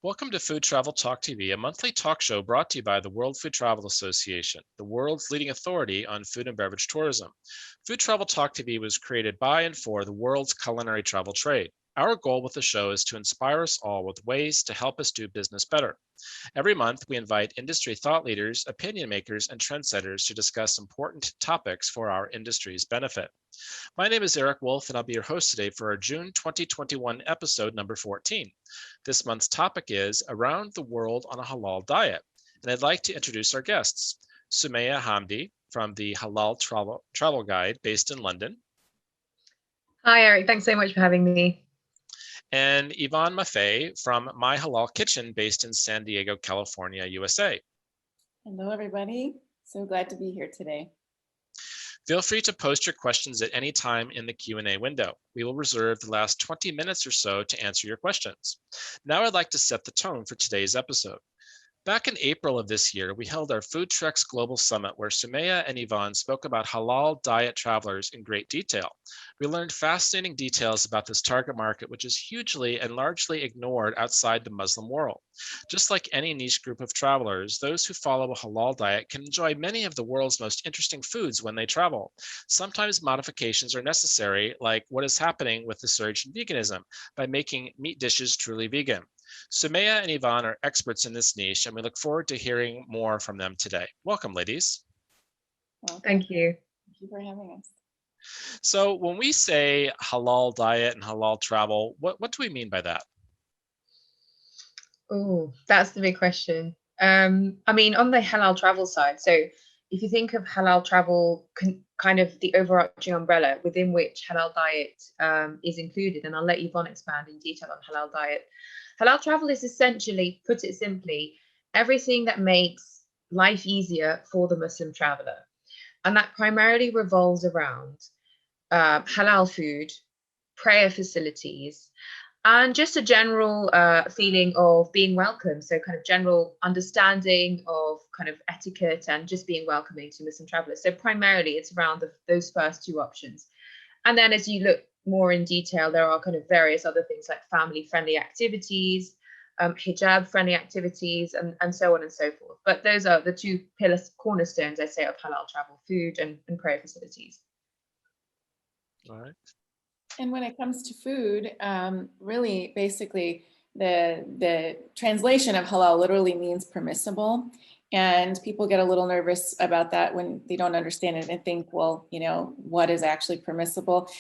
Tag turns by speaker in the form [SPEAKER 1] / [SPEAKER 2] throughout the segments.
[SPEAKER 1] Welcome to Food Travel Talk TV, a monthly talk show brought to you by the World Food Travel Association, the world's leading authority on food and beverage tourism. Food Travel Talk TV was created by and for the world's culinary travel trade. Our goal with the show is to inspire us all with ways to help us do business better. Every month, we invite industry thought leaders, opinion makers, and trendsetters to discuss important topics for our industry's benefit. My name is Eric Wolf, and I'll be your host today for our June 2021 episode number 14. This month's topic is Around the World on a Halal Diet. And I'd like to introduce our guests. Soumaya Hamdi from the Halal Travel Guide based in London.
[SPEAKER 2] Hi, Eric. Thanks so much for having me.
[SPEAKER 1] And Yvonne Maffei from My Halal Kitchen based in San Diego, California, USA.
[SPEAKER 3] Hello, everybody. So glad to be here today.
[SPEAKER 1] Feel free to post your questions at any time in the Q&A window. We will reserve the last 20 minutes or so to answer your questions. Now I'd like to set the tone for today's episode. Back in April of this year, we held our Food Treks Global Summit where Soumaya and Yvonne spoke about halal diet travelers in great detail. We learned fascinating details about this target market, which is hugely and largely ignored outside the Muslim world. Just like any niche group of travelers, those who follow a halal diet can enjoy many of the world's most interesting foods when they travel. Sometimes modifications are necessary, like what is happening with the surge in veganism by making meat dishes truly vegan. Soumaya and Yvonne are experts in this niche, and we look forward to hearing more from them today. Welcome, ladies.
[SPEAKER 3] Well,
[SPEAKER 2] Thank you.
[SPEAKER 3] Thank you for having us.
[SPEAKER 1] So when we say halal diet and halal travel, what do we mean by that?
[SPEAKER 2] Oh, that's the big question. I mean, on the halal travel side, so if you think of halal travel, kind of the overarching umbrella within which halal diet is included, and I'll let Yvonne expand in detail on halal diet. Halal travel is essentially, put it simply, everything that makes life easier for the Muslim traveler. And that primarily revolves around halal food, prayer facilities, and just a general feeling of being welcome. So kind of general understanding of kind of etiquette and just being welcoming to Muslim travelers. So primarily it's around those first two options. And then as you look more in detail, there are kind of various other things like family-friendly activities, hijab-friendly activities, and so on and so forth. But those are the two cornerstones, I say, of halal travel: food and prayer facilities.
[SPEAKER 1] All right.
[SPEAKER 3] And when it comes to food, really, basically, the translation of halal literally means permissible. And people get a little nervous about that when they don't understand it and think, well, you know, what is actually permissible?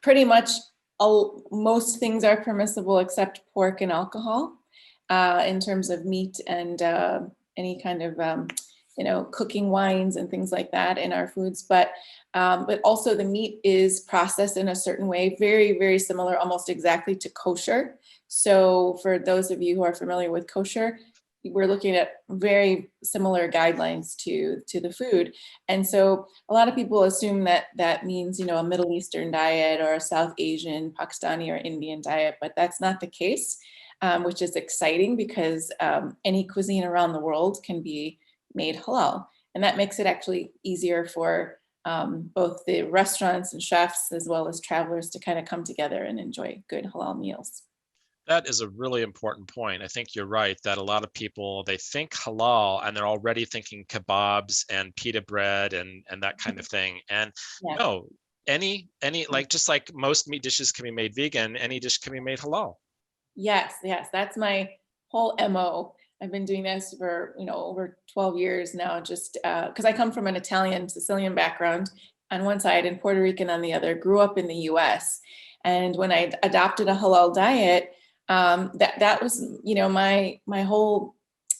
[SPEAKER 3] Pretty much most things are permissible except pork and alcohol in terms of meat and any kind of, cooking wines and things like that in our foods. But also the meat is processed in a certain way, very, very similar, almost exactly to kosher. So for those of you who are familiar with kosher, we're looking at very similar guidelines to the food. And so a lot of people assume that that means, a Middle Eastern diet or a South Asian, Pakistani or Indian diet, but that's not the case, which is exciting because any cuisine around the world can be made halal. And that makes it actually easier for both the restaurants and chefs as well as travelers to kind of come together and enjoy good halal meals.
[SPEAKER 1] That is a really important point. I think you're right that a lot of people, they think halal and they're already thinking kebabs and pita bread and that kind of thing. And
[SPEAKER 3] Yeah.
[SPEAKER 1] no, any just like most meat dishes can be made vegan, any dish can be made halal.
[SPEAKER 3] Yes, that's my whole MO. I've been doing this for, over 12 years now, just because I come from an Italian Sicilian background on one side and Puerto Rican on the other, grew up in the US. And when I adopted a halal diet, that was, my whole,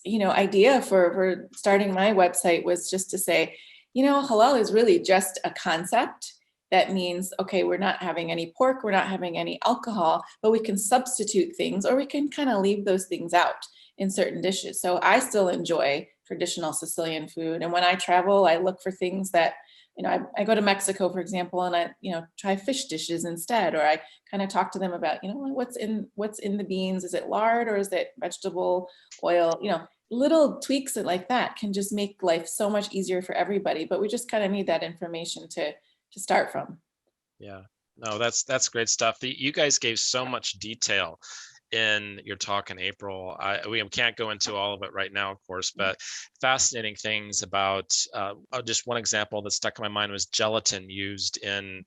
[SPEAKER 3] idea for starting my website was just to say, halal is really just a concept. That means, okay, we're not having any pork, we're not having any alcohol, but we can substitute things or we can kind of leave those things out in certain dishes. So I still enjoy traditional Sicilian food. And when I travel, I look for things that, I go to Mexico, for example, and I, try fish dishes instead, or I kind of talk to them about, what's in the beans? Is it lard or is it vegetable oil? Little tweaks like that can just make life so much easier for everybody. But we just kind of need that information to start from.
[SPEAKER 1] Yeah, no, that's great stuff. You guys gave so much detail. in your talk in April. We can't go into all of it right now, of course, but fascinating things about just one example that stuck in my mind was gelatin used in,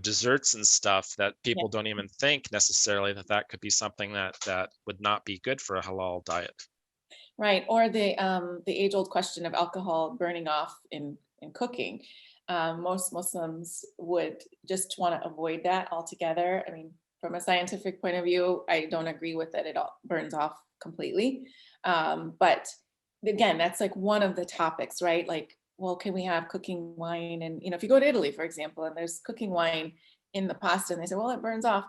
[SPEAKER 1] desserts and stuff that people don't even think necessarily that could be something that would not be good for a halal diet.
[SPEAKER 3] Right, or the age-old question of alcohol burning off in cooking. Most Muslims would just want to avoid that altogether. I mean, from a scientific point of view, I don't agree with it. It all burns off completely. But again, that's like one of the topics, right? Like, well, can we have cooking wine? And if you go to Italy, for example, and there's cooking wine in the pasta, and they say, well, it burns off.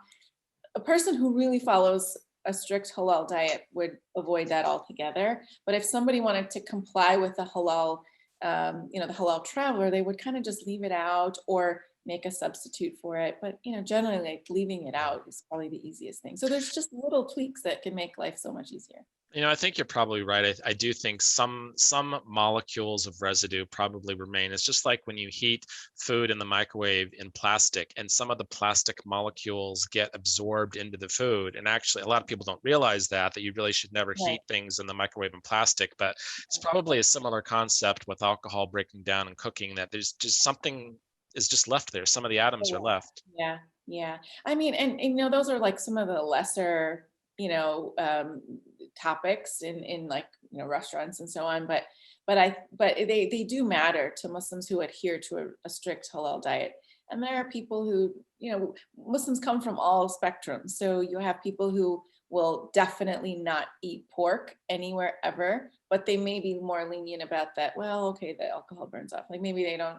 [SPEAKER 3] A person who really follows a strict halal diet would avoid that altogether. But if somebody wanted to comply with the halal, the halal traveler, they would kind of just leave it out or make a substitute for it. But generally, like leaving it out is probably the easiest thing. So there's just little tweaks that can make life so much easier.
[SPEAKER 1] I think you're probably right. I do think some molecules of residue probably remain. It's just like when you heat food in the microwave in plastic, and some of the plastic molecules get absorbed into the food. And actually, a lot of people don't realize that you really should never heat things in the microwave in plastic. But it's probably a similar concept with alcohol breaking down and cooking, that there's just something is just left there. Some of the atoms are left.
[SPEAKER 3] Yeah. I mean, and those are like some of the lesser topics in like restaurants and so on, but they do matter to Muslims who adhere to a strict halal diet. And there are people who, Muslims come from all spectrums. So you have people who will definitely not eat pork anywhere ever, but they may be more lenient about that. Well, okay, the alcohol burns off. Like maybe they don't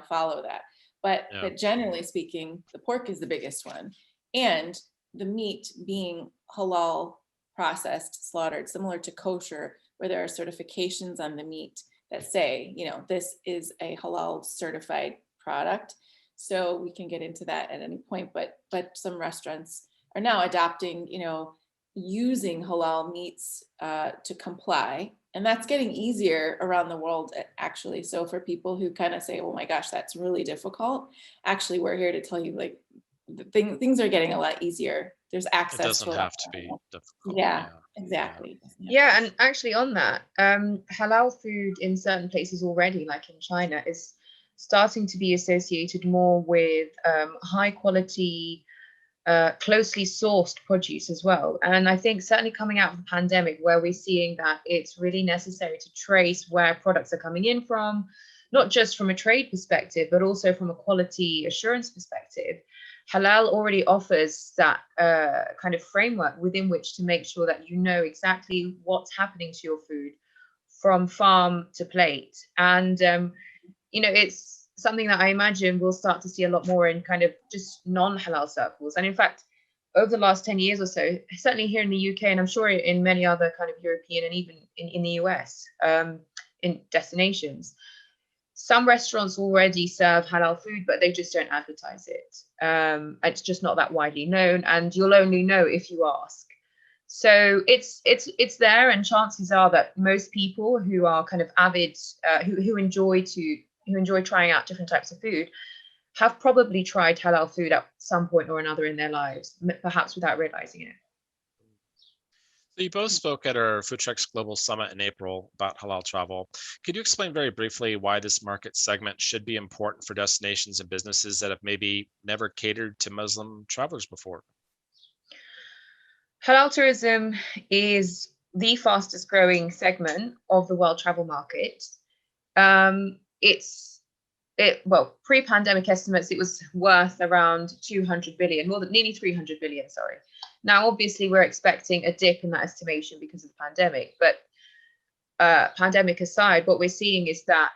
[SPEAKER 3] follow that, but generally speaking, the pork is the biggest one. And the meat being halal processed, slaughtered, similar to kosher, where there are certifications on the meat that say, this is a halal certified product. So we can get into that at any point, but some restaurants are now adopting, using halal meats to comply. And that's getting easier around the world, actually. So for people who kind of say, oh my gosh, that's really difficult, actually, we're here to tell you, like, things are getting a lot easier. There's access.
[SPEAKER 1] It doesn't have to be difficult.
[SPEAKER 3] Yeah, exactly.
[SPEAKER 2] Yeah, and actually on that, halal food in certain places already, like in China, is starting to be associated more with high quality, closely sourced produce as well. And I think certainly coming out of the pandemic, where we're seeing that it's really necessary to trace where products are coming in from, not just from a trade perspective, but also from a quality assurance perspective. Halal already offers that kind of framework within which to make sure that you know exactly what's happening to your food from farm to plate. And, it's something that I imagine we'll start to see a lot more in kind of just non-halal circles. And in fact, over the last 10 years or so, certainly here in the UK, and I'm sure in many other kind of European and even in the US, in destinations, some restaurants already serve halal food, but they just don't advertise it. It's just not that widely known, and you'll only know if you ask. So it's there, and chances are that most people who are kind of avid, who enjoy trying out different types of food, have probably tried halal food at some point or another in their lives, perhaps without realizing it.
[SPEAKER 1] So you both spoke at our Food Trucks Global Summit in April about halal travel. Could you explain very briefly why this market segment should be important for destinations and businesses that have maybe never catered to Muslim travelers before?
[SPEAKER 2] Halal tourism is the fastest growing segment of the world travel market. Pre-pandemic estimates, it was worth around 200 billion, nearly 300 billion, sorry. Now, obviously, we're expecting a dip in that estimation because of the pandemic, but pandemic aside, what we're seeing is that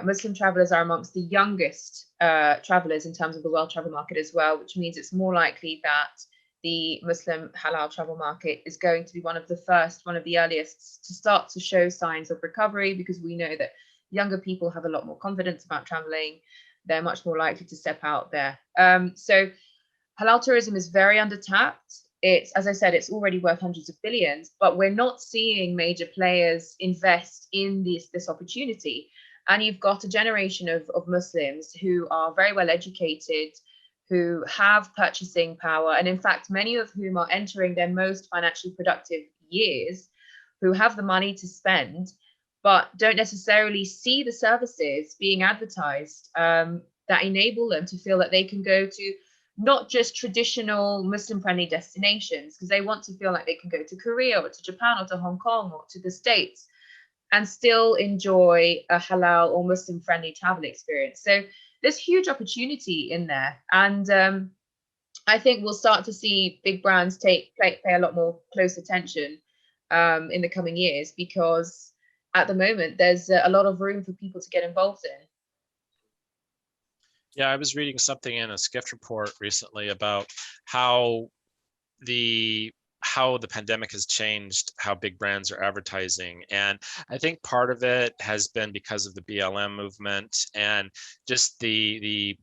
[SPEAKER 2] Muslim travelers are amongst the youngest travelers in terms of the world travel market as well, which means it's more likely that the Muslim halal travel market is going to be one of the earliest to start to show signs of recovery, because we know that younger people have a lot more confidence about traveling. They're much more likely to step out there. So halal tourism is very undertapped. It's, as I said, it's already worth hundreds of billions, but we're not seeing major players invest in this opportunity. And you've got a generation of Muslims who are very well educated, who have purchasing power, and in fact, many of whom are entering their most financially productive years, who have the money to spend, but don't necessarily see the services being advertised that enable them to feel that they can go to not just traditional Muslim-friendly destinations, because they want to feel like they can go to Korea or to Japan or to Hong Kong or to the States and still enjoy a halal or Muslim-friendly travel experience. So there's huge opportunity in there. And I think we'll start to see big brands pay a lot more close attention in the coming years, because at the moment there's a lot of room for people to get involved in.
[SPEAKER 1] Yeah, I was reading something in a Skift report recently about how the pandemic has changed how big brands are advertising. And I think part of it has been because of the BLM movement and just the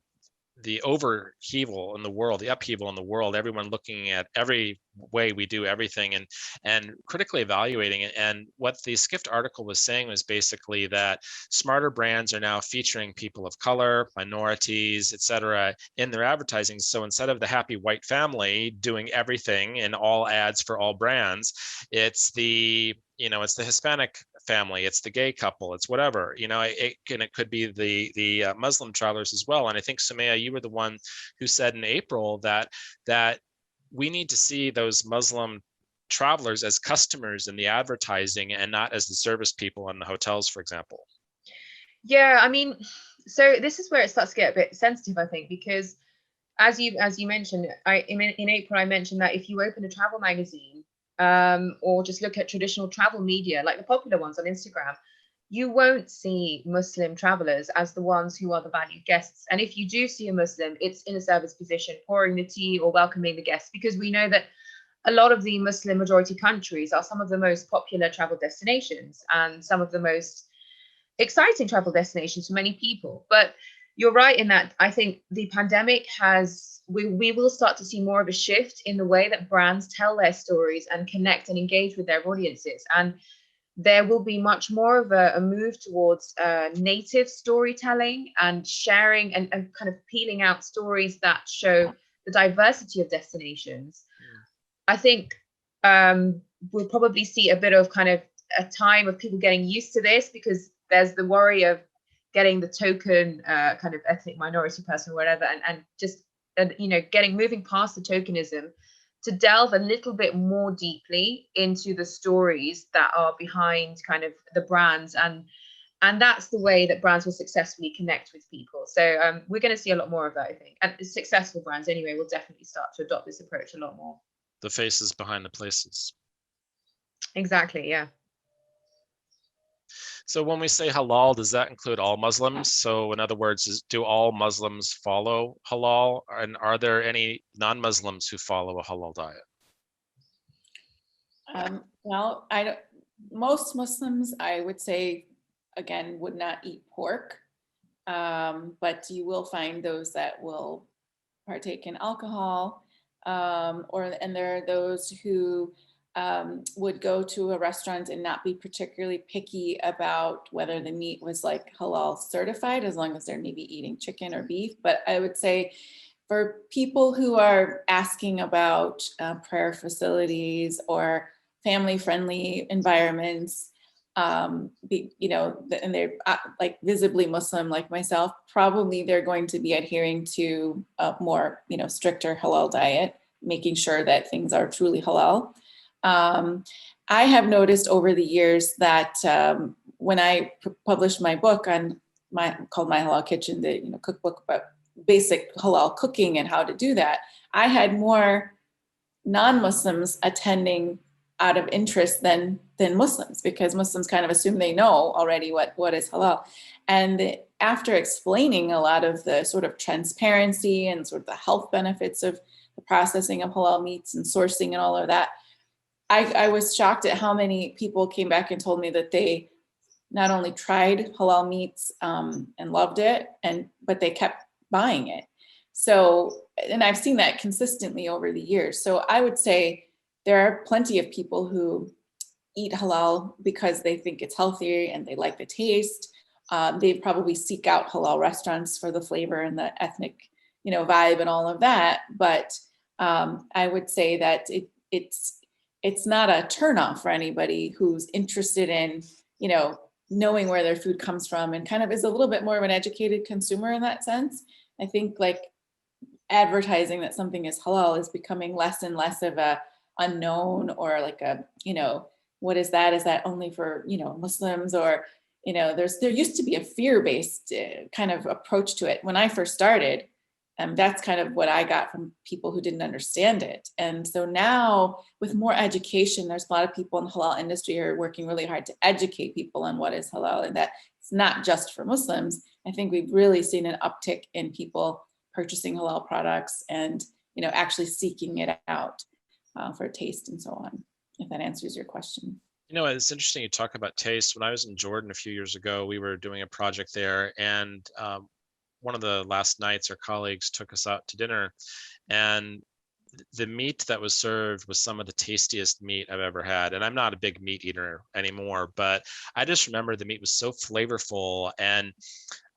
[SPEAKER 1] upheaval in the world, everyone looking at every way we do everything and critically evaluating it. And what the Skift article was saying was basically that smarter brands are now featuring people of color, minorities, etc., in their advertising. So instead of the happy white family doing everything in all ads for all brands, it's the Hispanic family, it's the gay couple, it's whatever, it could be the Muslim travelers as well. And I think, Soumaya, you were the one who said in April that we need to see those Muslim travelers as customers in the advertising and not as the service people in the hotels, for example.
[SPEAKER 2] Yeah, I mean, so this is where it starts to get a bit sensitive, I think, because as you mentioned, in April I mentioned that if you open a travel magazine or just look at traditional travel media, like the popular ones on Instagram, you won't see Muslim travelers as the ones who are the valued guests. And if you do see a Muslim, it's in a service position, pouring the tea or welcoming the guests, because we know that a lot of the Muslim majority countries are some of the most popular travel destinations and some of the most exciting travel destinations for many people. But you're right in that I think the pandemic we will start to see more of a shift in the way that brands tell their stories and connect and engage with their audiences. And there will be much more of a move towards native storytelling and sharing and kind of peeling out stories that show the diversity of destinations. I think we'll probably see a bit of kind of a time of people getting used to this, because there's the worry of getting the token kind of ethnic minority person or whatever, and just moving past the tokenism to delve a little bit more deeply into the stories that are behind kind of the brands, and that's the way that brands will successfully connect with people. So we're going to see a lot more of that, I think, and successful brands anyway will definitely start to adopt this approach a lot more.
[SPEAKER 1] The faces behind the places.
[SPEAKER 2] Exactly, yeah.
[SPEAKER 1] So when we say halal, does that include all Muslims? So in other words, do all Muslims follow halal? And are there any non-Muslims who follow a halal diet?
[SPEAKER 3] Well, most Muslims, I would say, again, would not eat pork. But you will find those that will partake in alcohol, and there are those who would go to a restaurant and not be particularly picky about whether the meat was like halal certified, as long as they're maybe eating chicken or beef. But I would say for people who are asking about prayer facilities or family-friendly environments, and they're like visibly Muslim like myself, probably they're going to be adhering to a more, stricter halal diet, making sure that things are truly halal. I have noticed over the years that when I published my book called My Halal Kitchen, the cookbook about basic halal cooking and how to do that, I had more non-Muslims attending out of interest than Muslims, because Muslims kind of assume they know already what is halal. And after explaining a lot of the sort of transparency and sort of the health benefits of the processing of halal meats and sourcing and all of that, I was shocked at how many people came back and told me that they not only tried halal meats and loved it, but they kept buying it. So, and I've seen that consistently over the years. So I would say there are plenty of people who eat halal because they think it's healthier and they like the taste. They probably seek out halal restaurants for the flavor and the ethnic vibe and all of that. But I would say that it's not a turnoff for anybody who's interested in, knowing where their food comes from and kind of is a little bit more of an educated consumer in that sense. I think like advertising that something is halal is becoming less and less of a unknown or like a, what is that? Is that only for, Muslims? Or, there used to be a fear-based kind of approach to it. When I first started, that's kind of what I got from people who didn't understand it. And so now with more education, there's a lot of people in the halal industry who are working really hard to educate people on what is halal and that it's not just for Muslims. I think we've really seen an uptick in people purchasing halal products and, actually seeking it out for taste and so on, if that answers your question.
[SPEAKER 1] It's interesting you talk about taste. When I was in Jordan a few years ago, we were doing a project there, and one of the last nights our colleagues took us out to dinner, and the meat that was served was some of the tastiest meat I've ever had. And I'm not a big meat eater anymore, but I just remember the meat was so flavorful. And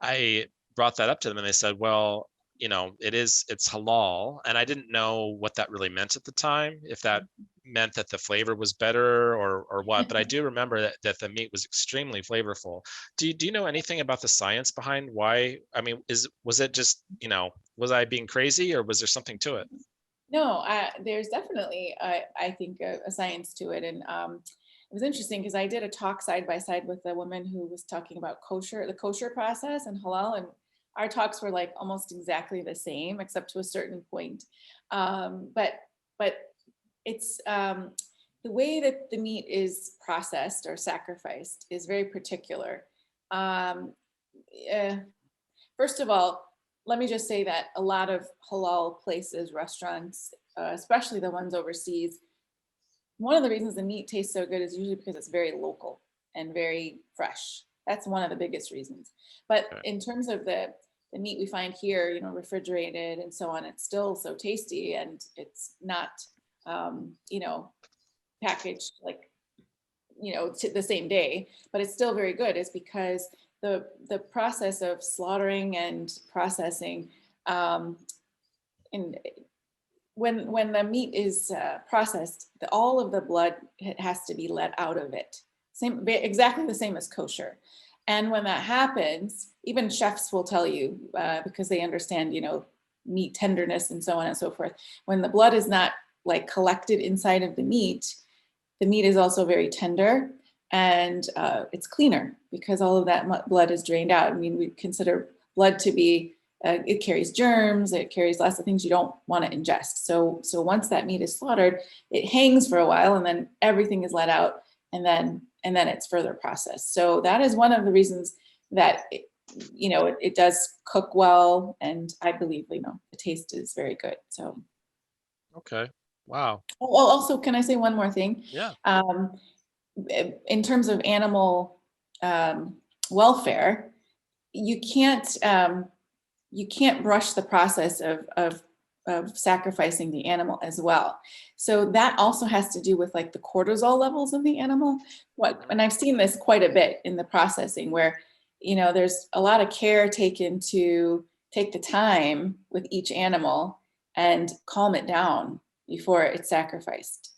[SPEAKER 1] I brought that up to them and they said, well, it's halal. And I didn't know what that really meant at the time, if that meant that the flavor was better or what, but I do remember that the meat was extremely flavorful. Do you know anything about the science behind why? I mean, was it just, was I being crazy or was there something to it?
[SPEAKER 3] No, there's definitely, I think, a science to it. And it was interesting because I did a talk side by side with a woman who was talking about the kosher process and halal. And our talks were like almost exactly the same, except to a certain point. But it's the way that the meat is processed or sacrificed is very particular. First of all, let me just say that a lot of halal places, restaurants, especially the ones overseas, one of the reasons the meat tastes so good is usually because it's very local and very fresh. That's one of the biggest reasons. But in terms of the meat we find here, refrigerated and so on, it's still so tasty and it's not, packaged like, the same day, but it's still very good. Is because the process of slaughtering and processing, and when the meat is processed, all of the blood has to be let out of it. Exactly the same as kosher. And when that happens, even chefs will tell you, because they understand, meat tenderness and so on and so forth. When the blood is not like collected inside of the meat is also very tender and it's cleaner because all of that blood is drained out. I mean, we consider blood to be, it carries germs, it carries lots of things you don't want to ingest. So once that meat is slaughtered, it hangs for a while and then everything is let out and then it's further processed. So that is one of the reasons that it does cook well, and I believe the taste is very good. So
[SPEAKER 1] okay, wow.
[SPEAKER 3] Well, also, can I say one more thing?
[SPEAKER 1] Yeah.
[SPEAKER 3] In terms of animal welfare, you can't brush the process of sacrificing the animal as well. So that also has to do with like the cortisol levels of the animal. And I've seen this quite a bit in the processing where, there's a lot of care taken to take the time with each animal and calm it down before it's sacrificed.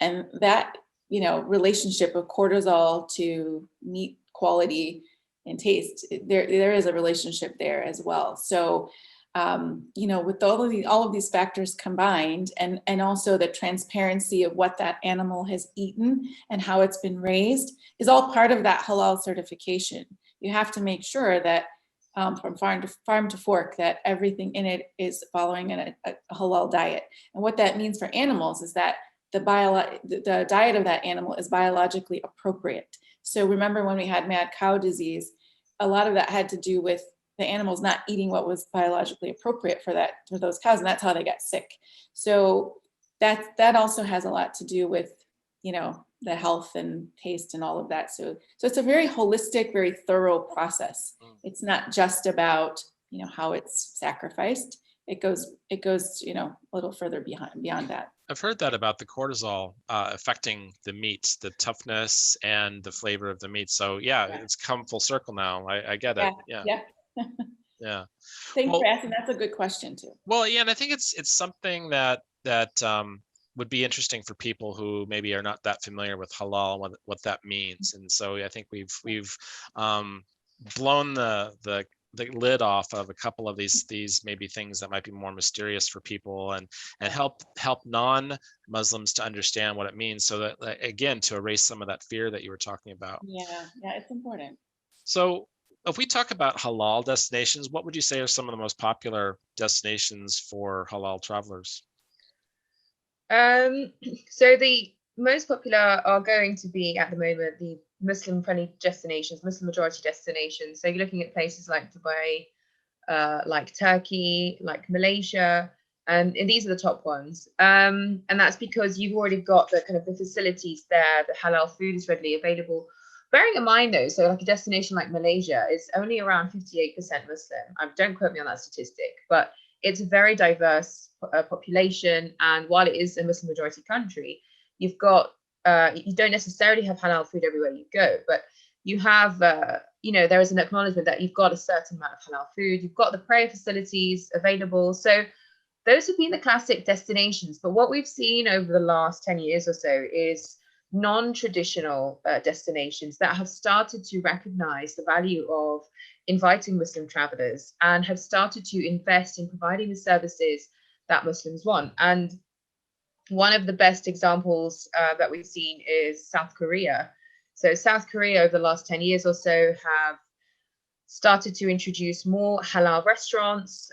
[SPEAKER 3] And that, relationship of cortisol to meat quality and taste, there is a relationship there as well. So with all of these factors combined, and also the transparency of what that animal has eaten and how it's been raised is all part of that halal certification. You have to make sure that from farm to fork, that everything in it is following a halal diet. And what that means for animals is that the diet of that animal is biologically appropriate. So remember when we had mad cow disease, a lot of that had to do with the animals not eating what was biologically appropriate for those cows, and that's how they got sick. So that also has a lot to do with, the health and taste and all of that. So it's a very holistic, very thorough process. It's not just about, how it's sacrificed. It goes, a little further beyond that.
[SPEAKER 1] I've heard that about the cortisol affecting the meat, the toughness and the flavor of the meat. So yeah, it's come full circle now. I get it.
[SPEAKER 3] Yeah.
[SPEAKER 1] Yeah.
[SPEAKER 3] Thanks
[SPEAKER 1] Well,
[SPEAKER 3] for asking. That's a good question too.
[SPEAKER 1] well, yeah, and I think it's something that would be interesting for people who maybe are not that familiar with halal and what that means. And so I think we've blown the lid off of a couple of these maybe things that might be more mysterious for people, and help non-Muslims to understand what it means, so that, again, to erase some of that fear that you were talking about.
[SPEAKER 3] Yeah, it's important.
[SPEAKER 1] So if we talk about halal destinations, what would you say are some of the most popular destinations for halal travelers?
[SPEAKER 2] So the most popular are going to be at the moment the Muslim-friendly destinations, Muslim majority destinations. So you're looking at places like Dubai, like Turkey, like Malaysia, and these are the top ones. And that's because you've already got the kind of the facilities there. The halal food is readily available. Bearing in mind though, so like a destination like Malaysia is only around 58% Muslim. Don't quote me on that statistic, but it's a very diverse population. And while it is a Muslim majority country, you've got you don't necessarily have halal food everywhere you go, but you have there is an acknowledgement that you've got a certain amount of halal food, you've got the prayer facilities available. So those have been the classic destinations. But what we've seen over the last 10 years or so is non-traditional destinations that have started to recognize the value of inviting Muslim travelers and have started to invest in providing the services that Muslims want. And one of the best examples that we've seen is South Korea. So South Korea over the last 10 years or so have started to introduce more halal restaurants.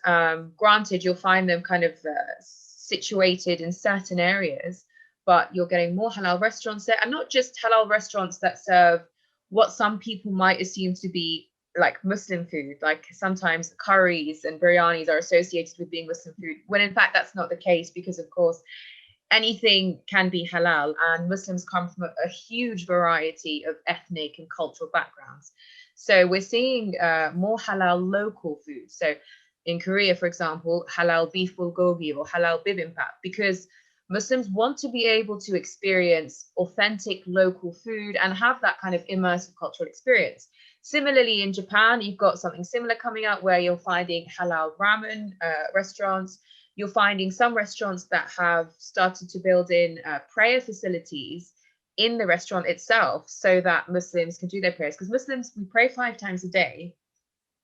[SPEAKER 2] Granted, you'll find them kind of situated in certain areas, but you're getting more halal restaurants there, and not just halal restaurants that serve what some people might assume to be like Muslim food. Like sometimes curries and biryanis are associated with being Muslim food, when in fact that's not the case, because of course anything can be halal, and Muslims come from a huge variety of ethnic and cultural backgrounds. So we're seeing more halal local food. So in Korea, for example, halal beef bulgogi or halal bibimbap, because Muslims want to be able to experience authentic local food and have that kind of immersive cultural experience. Similarly, in Japan, you've got something similar coming out where you're finding halal ramen restaurants. You're finding some restaurants that have started to build in prayer facilities in the restaurant itself so that Muslims can do their prayers. Because Muslims, we pray 5 times a day.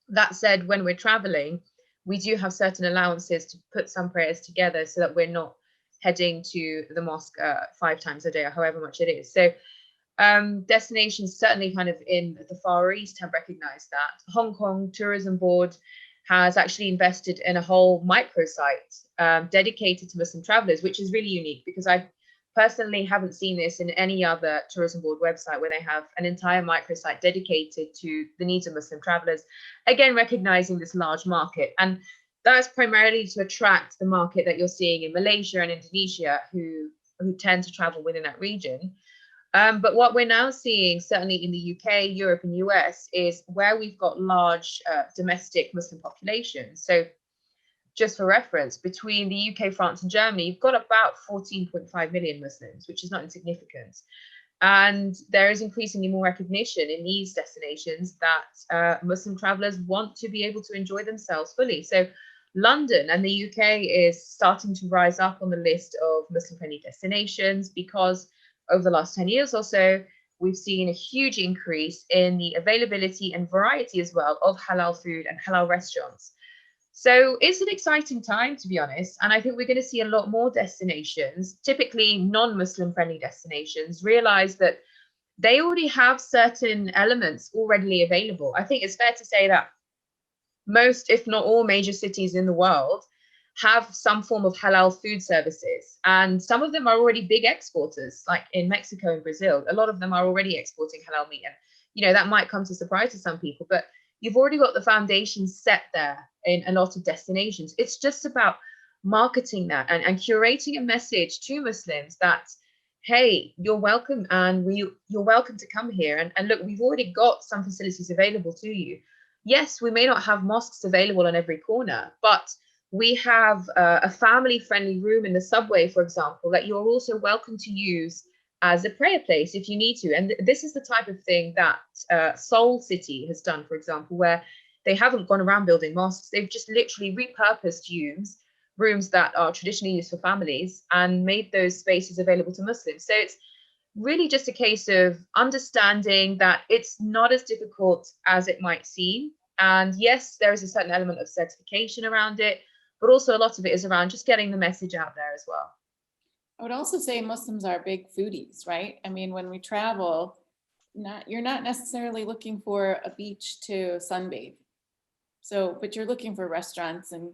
[SPEAKER 2] That said, when we're traveling, we do have certain allowances to put some prayers together so that we're not heading to the mosque 5 times a day or however much it is. So destinations certainly kind of in the Far East have recognized that. Hong Kong Tourism Board has actually invested in a whole microsite dedicated to Muslim travelers, which is really unique because I personally haven't seen this in any other tourism board website, where they have an entire microsite dedicated to the needs of Muslim travelers, again, recognizing this large market. And that's primarily to attract the market that you're seeing in Malaysia and Indonesia, who tend to travel within that region. But what we're now seeing, certainly in the UK, Europe, and US, is where we've got large domestic Muslim populations. So just for reference, between the UK, France, and Germany, you've got about 14.5 million Muslims, which is not insignificant. And there is increasingly more recognition in these destinations that Muslim travelers want to be able to enjoy themselves fully. So London and the UK is starting to rise up on the list of Muslim-friendly destinations because over the last 10 years or so, we've seen a huge increase in the availability and variety as well of halal food and halal restaurants. So it's an exciting time, to be honest. And I think we're going to see a lot more destinations, typically non-Muslim friendly destinations, realize that they already have certain elements already available. I think it's fair to say that most, if not all, major cities in the world have some form of halal food services. And some of them are already big exporters, like in Mexico and Brazil. A lot of them are already exporting halal meat. And, that might come to surprise to some people, but you've already got the foundation set there in a lot of destinations. It's just about marketing that and curating a message to Muslims that, hey, you're welcome, and you're welcome to come here. And look, we've already got some facilities available to you. Yes, we may not have mosques available on every corner, but we have a family-friendly room in the subway, for example, that you're also welcome to use as a prayer place if you need to. And this is the type of thing that Seoul City has done, for example, where they haven't gone around building mosques. They've just literally repurposed rooms that are traditionally used for families and made those spaces available to Muslims. So it's really just a case of understanding that it's not as difficult as it might seem. And yes, there is a certain element of certification around it, but also a lot of it is around just getting the message out there as well.
[SPEAKER 3] I would also say Muslims are big foodies, right? I mean, when we travel, you're not necessarily looking for a beach to sunbathe. So, but you're looking for restaurants and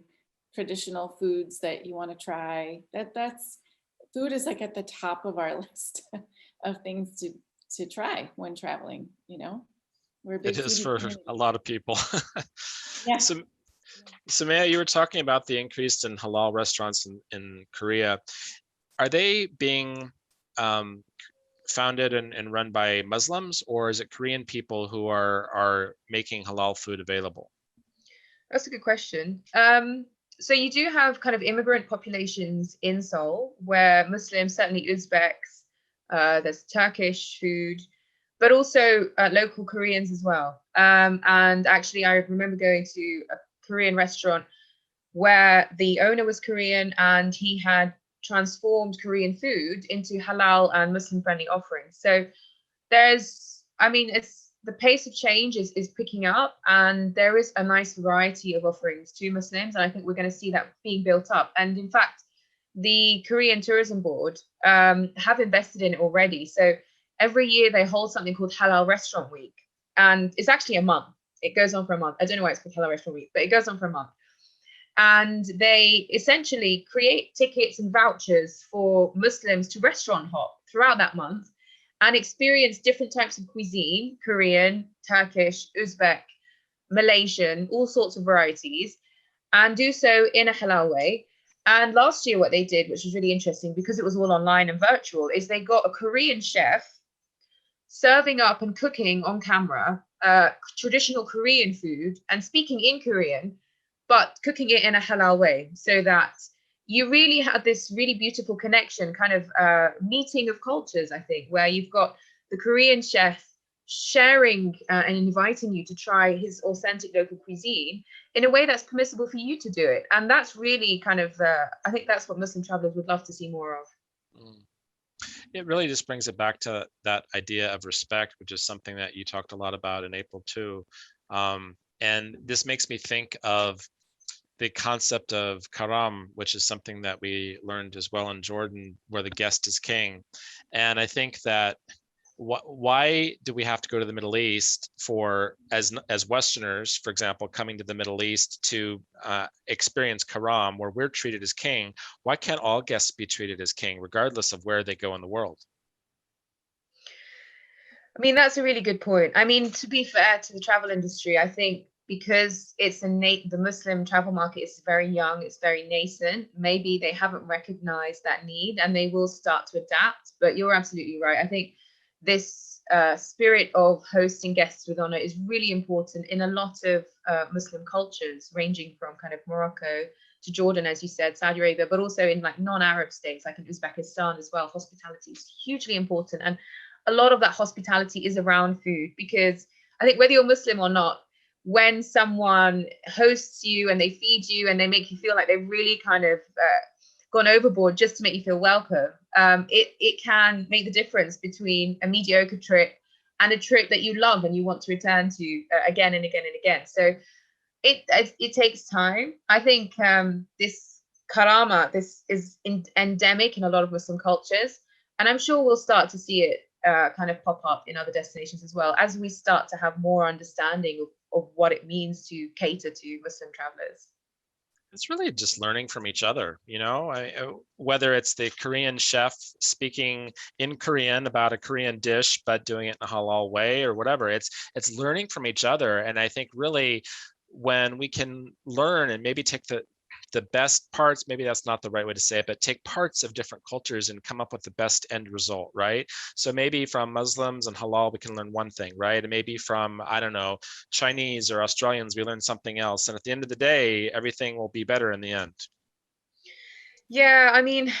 [SPEAKER 3] traditional foods that you want to try. That's food is like at the top of our list of things to try when traveling, you know. We're a big
[SPEAKER 1] It is
[SPEAKER 3] foodie
[SPEAKER 1] for
[SPEAKER 3] community.
[SPEAKER 1] a lot of people.
[SPEAKER 3] Yeah.
[SPEAKER 1] So, Soumaya, you were talking about the increase in halal restaurants in Korea. Are they being founded and run by Muslims, or is it Korean people who are making halal food available?
[SPEAKER 2] That's a good question. So you do have kind of immigrant populations in Seoul where Muslims, certainly Uzbeks, there's Turkish food, but also local Koreans as well. And actually, I remember going to a Korean restaurant where the owner was Korean and he had transformed Korean food into halal and Muslim friendly offerings. So it's the pace of change is picking up, and there is a nice variety of offerings to Muslims. And I think we're going to see that being built up. And in fact, the Korean Tourism Board have invested in it already. So every year they hold something called Halal Restaurant Week. And it's actually a month. It goes on for a month. I don't know why it's called Halal Restaurant Week, but it goes on for a month. And they essentially create tickets and vouchers for Muslims to restaurant hop throughout that month and experience different types of cuisine: Korean, Turkish, Uzbek, Malaysian, all sorts of varieties, and do so in a halal way. And last year, what they did, which was really interesting because it was all online and virtual, is they got a Korean chef serving up and cooking on camera traditional Korean food and speaking in Korean, but cooking it in a halal way, so that you really had this really beautiful connection, kind of meeting of cultures, I think, where you've got the Korean chef sharing and inviting you to try his authentic local cuisine in a way that's permissible for you to do it. And that's really kind of, I think that's what Muslim travelers would love to see more of.
[SPEAKER 1] It really just brings it back to that idea of respect, which is something that you talked a lot about in April too. And this makes me think of the concept of karam, which is something that we learned as well in Jordan, where the guest is king. And I think that why do we have to go to the Middle East for, as Westerners, for example, coming to the Middle East to experience karam, where we're treated as king? Why can't all guests be treated as king, regardless of where they go in the world?
[SPEAKER 2] I mean, that's a really good point. I mean, to be fair to the travel industry, I think because the Muslim travel market is very young, it's very nascent, maybe they haven't recognized that need and they will start to adapt. But you're absolutely right. I think this spirit of hosting guests with honor is really important in a lot of Muslim cultures, ranging from kind of Morocco to Jordan, as you said, Saudi Arabia, but also in like non-Arab states, like in Uzbekistan as well. Hospitality is hugely important. And a lot of that hospitality is around food, because I think whether you're Muslim or not, when someone hosts you and they feed you and they make you feel like they've really kind of gone overboard just to make you feel welcome, it can make the difference between a mediocre trip and a trip that you love and you want to return to again and again and again. So it takes time. I think this karama, this is endemic in a lot of Muslim cultures, and I'm sure we'll start to see it kind of pop up in other destinations as well, as we start to have more understanding of what it means to cater to Muslim travelers.
[SPEAKER 1] It's really just learning from each other, you know, whether it's the Korean chef speaking in Korean about a Korean dish, but doing it in a halal way or whatever. It's learning from each other. And I think really when we can learn and maybe take the best parts, maybe that's not the right way to say it, but take parts of different cultures and come up with the best end result, right? So maybe from Muslims and halal, we can learn one thing, right? And maybe from, I don't know, Chinese or Australians, we learn something else. And at the end of the day, everything will be better in the end.
[SPEAKER 2] Yeah, I mean,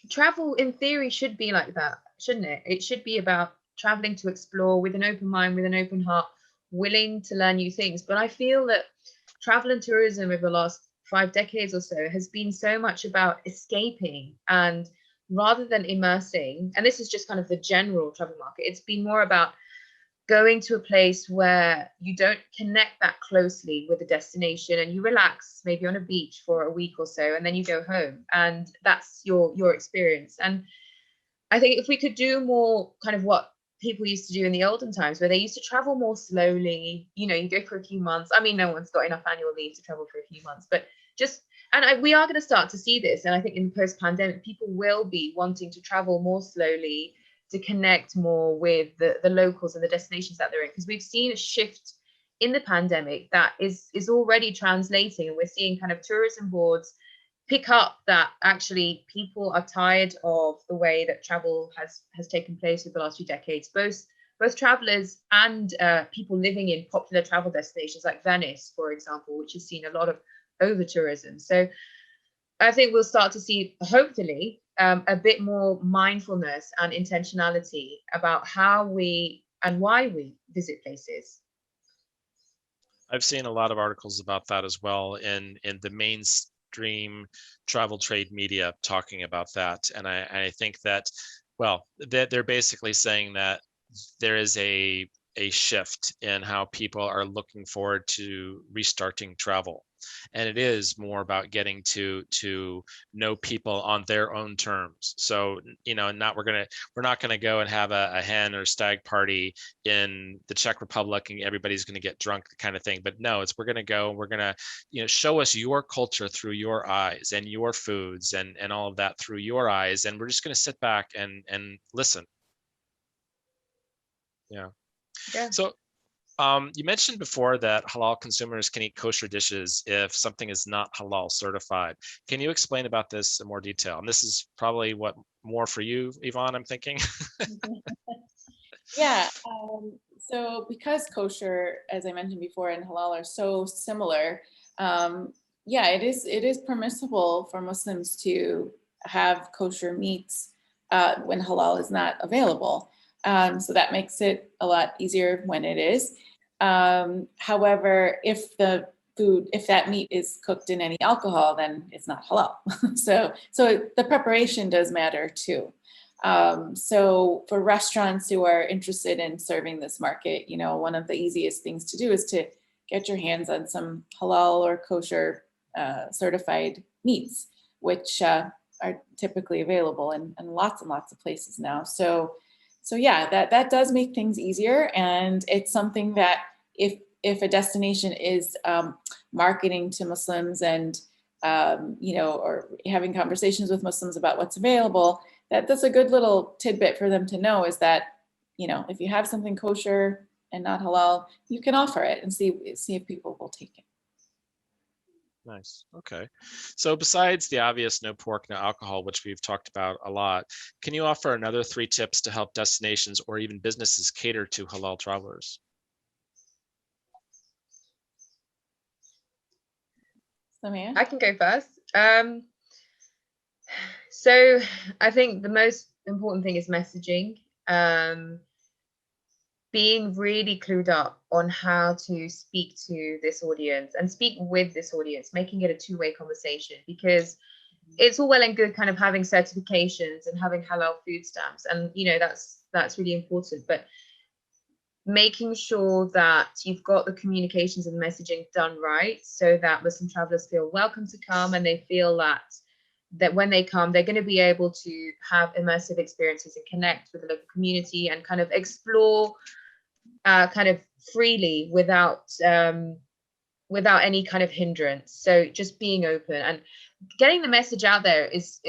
[SPEAKER 2] travel in theory should be like that, shouldn't it? It should be about traveling to explore with an open mind, with an open heart, willing to learn new things. But I feel that travel and tourism over the last 5 decades or so has been so much about escaping, and rather than immersing, and this is just kind of the general travel market, it's been more about going to a place where you don't connect that closely with the destination, and you relax maybe on a beach for a week or so, and then you go home, and that's your experience. And I think if we could do more kind of what people used to do in the olden times, where they used to travel more slowly, you go for a few months. I mean, no one's got enough annual leave to travel for a few months, but just, we are going to start to see this. And I think in post-pandemic, people will be wanting to travel more slowly, to connect more with the locals and the destinations that they're in, because we've seen a shift in the pandemic that is already translating, and we're seeing kind of tourism boards pick up that actually people are tired of the way that travel has taken place over the last few decades, both travelers and people living in popular travel destinations like Venice, for example, which has seen a lot of over tourism. So I think we'll start to see, hopefully, a bit more mindfulness and intentionality about how we and why we visit places.
[SPEAKER 1] I've seen a lot of articles about that as well in the mainstream travel trade media talking about that. And I think that, well, they're basically saying that there is a shift in how people are looking forward to restarting travel. And it is more about getting to know people on their own terms. So, we're not gonna go and have a hen or stag party in the Czech Republic and everybody's gonna get drunk, kind of thing. But no, we're gonna go and we're gonna, show us your culture through your eyes, and your foods and all of that through your eyes. And we're just gonna sit back and listen. Yeah.
[SPEAKER 2] Yeah.
[SPEAKER 1] So you mentioned before that halal consumers can eat kosher dishes if something is not halal certified. Can you explain about this in more detail? And this is probably more for you, Yvonne, I'm thinking.
[SPEAKER 3] Yeah. So because kosher, as I mentioned before, and halal are so similar, yeah, it is permissible for Muslims to have kosher meats when halal is not available. So that makes it a lot easier when it is. However, if that meat is cooked in any alcohol, then it's not halal. So the preparation does matter too. So for restaurants who are interested in serving this market, one of the easiest things to do is to get your hands on some halal or kosher certified meats, which are typically available in lots and lots of places now. So yeah, that does make things easier, and it's something that if a destination is marketing to Muslims and or having conversations with Muslims about what's available, that's a good little tidbit for them to know, is that if you have something kosher and not halal, you can offer it and see if people will take it.
[SPEAKER 1] Nice. Okay. So besides the obvious no pork, no alcohol, which we've talked about a lot, can you offer another 3 tips to help destinations or even businesses cater to halal travelers?
[SPEAKER 3] Soumaya?
[SPEAKER 2] I can go first. So I think the most important thing is messaging. Being really clued up on how to speak to this audience and speak with this audience, making it a two-way conversation, because it's all well and good kind of having certifications and having halal food stamps, and that's really important, but making sure that you've got the communications and the messaging done right, so that Muslim travelers feel welcome to come, and they feel that when they come, they're going to be able to have immersive experiences and connect with the local community and kind of explore kind of freely without any kind of hindrance. So just being open and getting the message out there is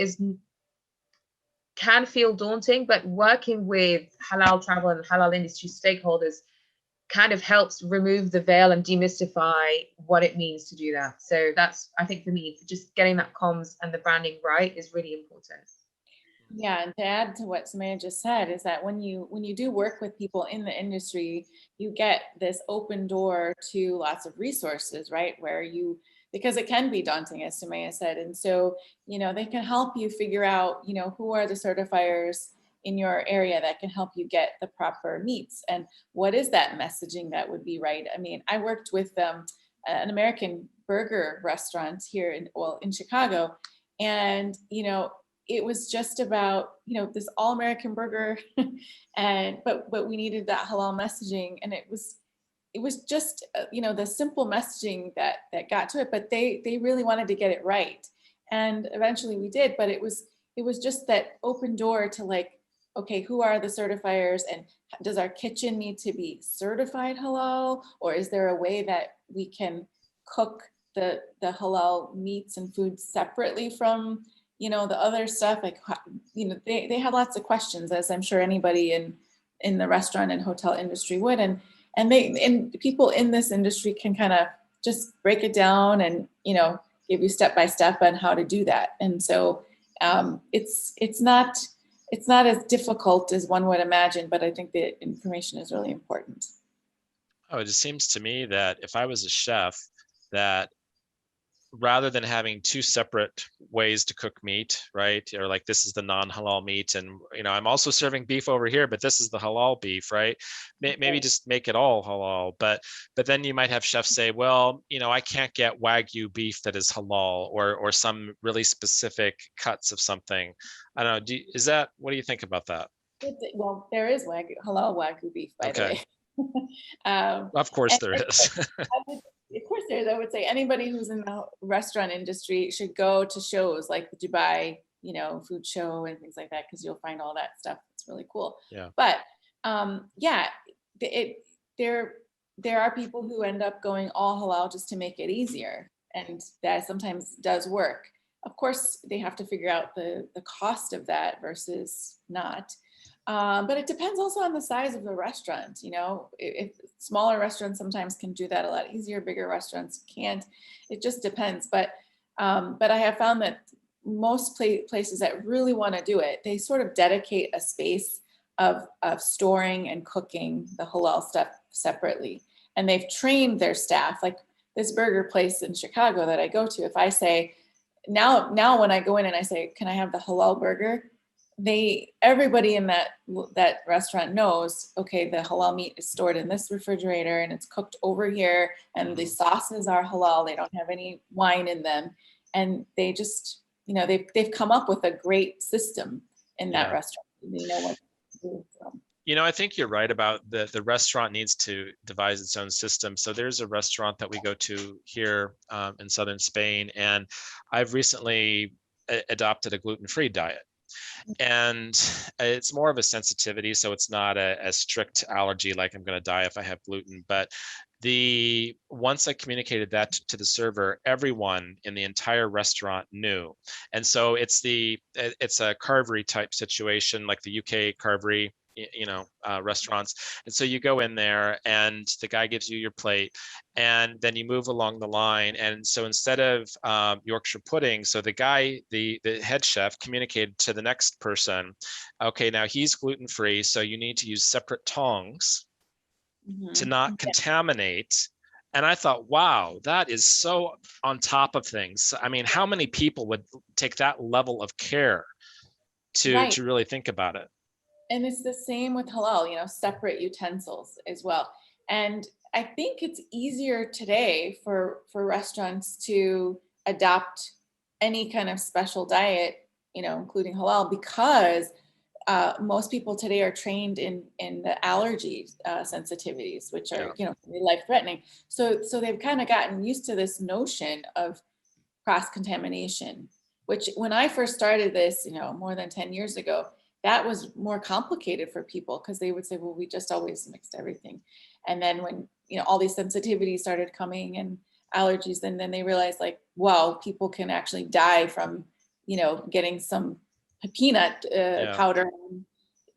[SPEAKER 2] can feel daunting, but working with halal travel and halal industry stakeholders kind of helps remove the veil and demystify what it means to do that. So that's, I think for me, just getting that comms and the branding right is really important.
[SPEAKER 3] Yeah, and to add to what Soumaya just said, is that when you do work with people in the industry, you get this open door to lots of resources, right? Because it can be daunting, as Soumaya said. And so, they can help you figure out, who are the certifiers in your area that can help you get the proper meats. And what is that messaging that would be right? I mean, I worked with an American burger restaurant here in Chicago, and it was just about this all American burger, and but we needed that halal messaging, and it was just the simple messaging that got to it, but they really wanted to get it right, and eventually we did. But it was just that open door to like, okay, who are the certifiers, and does our kitchen need to be certified halal, or is there a way that we can cook the halal meats and foods separately from the other stuff? Like, they had lots of questions, as I'm sure anybody in the restaurant and hotel industry would, and people in this industry can kind of just break it down and give you step by step on how to do that. And so it's not as difficult as one would imagine, but I think the information is really important.
[SPEAKER 1] Oh, it just seems to me that if I was a chef, that rather than having two separate ways to cook meat, right? Or like, this is the non-halal meat, and I'm also serving beef over here, but this is the halal beef, right? Maybe just make it all halal. But then you might have chefs say, well, I can't get Wagyu beef that is halal, or some really specific cuts of something. I don't know. What do you think about that?
[SPEAKER 3] Well, there is halal Wagyu beef, by the way.
[SPEAKER 1] Of course there is.
[SPEAKER 3] Of course there is. I would say anybody who's in the restaurant industry should go to shows like the Dubai, food show and things like that, because you'll find all that stuff. It's really cool.
[SPEAKER 1] Yeah.
[SPEAKER 3] But there are people who end up going all halal just to make it easier, and that sometimes does work. Of course, they have to figure out the cost of that versus not. But it depends also on the size of the restaurant. If smaller restaurants sometimes can do that a lot easier, bigger restaurants can't. It just depends. But I have found that most places that really want to do it, they sort of dedicate a space of storing and cooking the halal stuff separately. And they've trained their staff. Like this burger place in Chicago that I go to, if I say, now when I go in and I say, can I have the halal burger? Everybody in that restaurant knows, okay, the halal meat is stored in this refrigerator and it's cooked over here, and the sauces are halal. They don't have any wine in them, and they just they've come up with a great system in that restaurant. They know what to do. So.
[SPEAKER 1] I think you're right about the restaurant needs to devise its own system. So there's a restaurant that we go to here in southern Spain, and I've recently adopted a gluten-free diet. And it's more of a sensitivity, so it's not a strict allergy like I'm going to die if I have gluten. But once I communicated that to the server, everyone in the entire restaurant knew. And so it's a carvery type situation, like the UK carvery restaurants. And so you go in there and the guy gives you your plate, and then you move along the line. And so instead of Yorkshire pudding, so the guy, the head chef, communicated to the next person, okay, now he's gluten-free, so you need to use separate tongs to not contaminate. And I thought, wow, that is so on top of things. I mean, how many people would take that level of care to really think about it?
[SPEAKER 3] And it's the same with halal, separate utensils as well. And I think it's easier today for restaurants to adopt any kind of special diet, including halal, because most people today are trained in the allergy sensitivities, which are, really life-threatening. So they've kind of gotten used to this notion of cross-contamination, which when I first started this, more than 10 years ago, that was more complicated for people, because they would say, well, we just always mixed everything. And then when, all these sensitivities started coming and allergies, and then they realized, like, wow, people can actually die from, getting some peanut powder.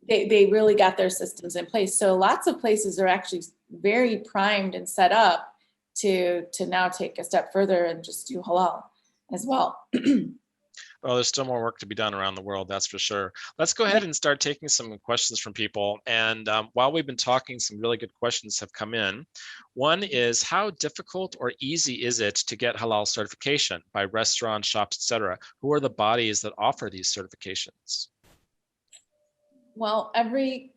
[SPEAKER 3] They really got their systems in place. So lots of places are actually very primed and set up to now take a step further and just do halal as well.
[SPEAKER 1] Well, there's still more work to be done around the world, that's for sure. Let's go ahead and start taking some questions from people. And while we've been talking, some really good questions have come in. One is, how difficult or easy is it to get halal certification by restaurants, shops, etc.? Who are the bodies that offer these certifications?
[SPEAKER 3] Well, every